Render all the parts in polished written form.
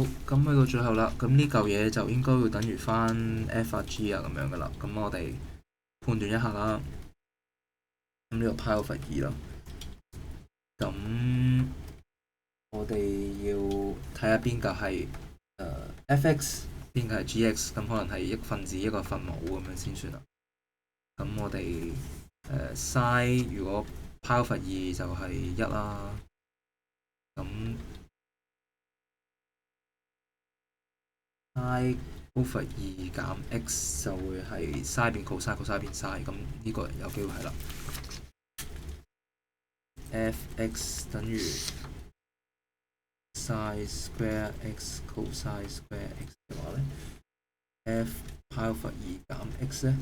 好，咁去到最後啦，咁呢嚿嘢就應該會等於翻 F 啊 G 啊咁樣噶啦。咁我哋判斷一下啦。咁呢個 pi over 2啦。咁我哋要睇下邊個係fx，邊個係 gx，咁可能係一個分子一個分母咁樣先算啦。咁我哋sin 如果 pi over 2就係1啦。咁 sin over 2減 x 就會係 sin 變 cos，cos 變 sin，咁呢個有機會係啦。fx 等於 sin square x cos square x 嘅話咧，f pi over 2減 x 咧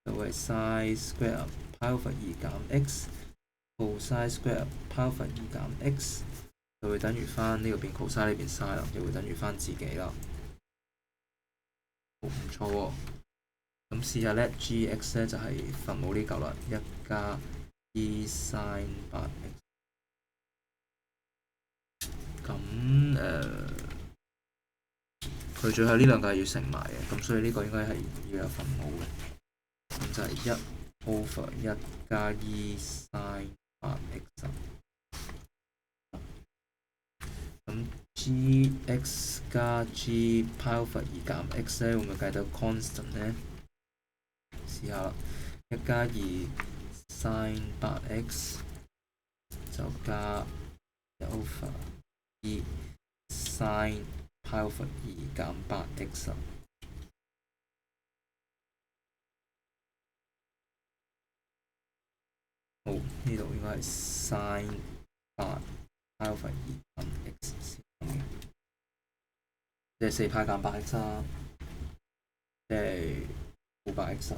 就會係 sin square pi over 2減 x cos square pi over 2減 x 就會等於翻呢個變 cos 呢邊 sin 啦，就會等於翻自己啦。唔錯喎，咁試下咧 gx 咧就係分母呢嚿啦，1加 e sin 8x。咁佢最後呢兩個係要乘埋嘅，咁所以呢個應該係要有分母嘅，咁就係1 over 1加 e sin 8x。咁 gx 加 g pi over 2減 x 咧，會唔會計到 constant 咧？試下啦，1加2 sin 8x 就加1 over 2 sin pi over 2減 8x 啦。好，呢度應該係 sin 8 pi over 2減 x 先嘅，即係4 派減 8x 啦，即係500x 啦。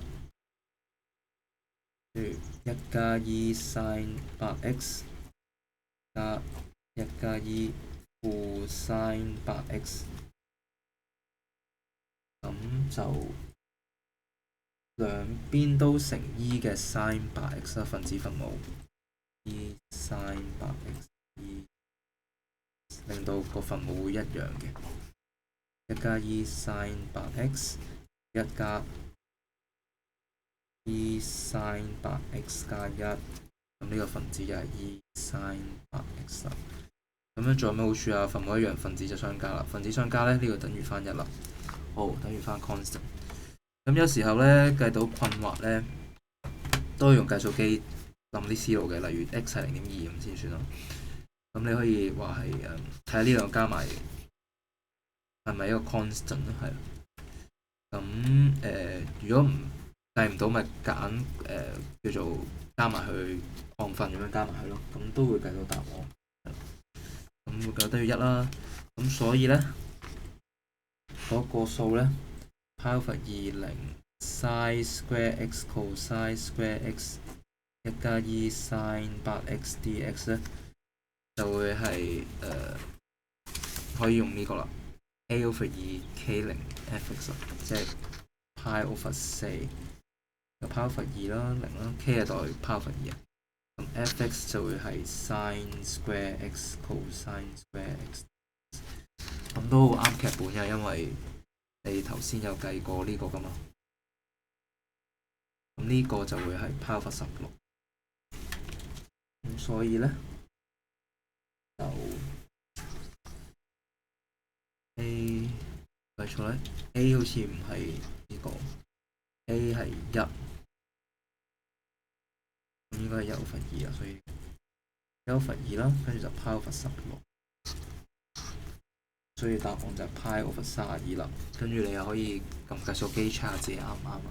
跟住1加 e sin 8x 加1加 e 負 sin 8x， 咁就兩邊都乘 e 嘅 sin 8x 啦，分子分母 e sin 8x， 令到個分母會一樣嘅。1加 e sin 8x， 1加 e sin 8x 加1，咁呢個分子就係 e sin 8x 啦。咁樣仲有咩好處啊？分母一樣，分子就相加啦。分子相加咧，呢個等於翻1啦。好，等於翻 constant。咁有時候咧計到困惑咧，都係用計數機諗啲思路嘅，例如 x 係0.2咁先算咯。咁你可以話係睇下呢兩個加埋係咪一個 constant 咯，係。咁如果唔計唔到，咪揀叫做加埋去項分咁樣加埋去咯，咁都會計到答案。咁會計得要1啦。咁所以咧嗰個數咧 pi over 20 sin square x cos square x 1加 e sin 8x dx 咧就會係可以用呢個啦 a over 2 k0 fx 啦，即係 pi over 4有 pi over 2啦0啦 k 係代 pi over 2啊，咁 fx 就會係 sin square x cos square x， 咁都好啱劇本嘅，因為你頭先有計過呢個噶嘛，咁呢個就會係 pi over 16，咁所以咧就 A 計錯咧 ，A 好似唔係呢個 ，A 係1，咁應該係1 over 2啊，所以1 over 2啦，跟住就 pi over 16，所以答案就係 pi over 32啦。跟住你又可以撳計數機 check 下自己啱唔啱啊。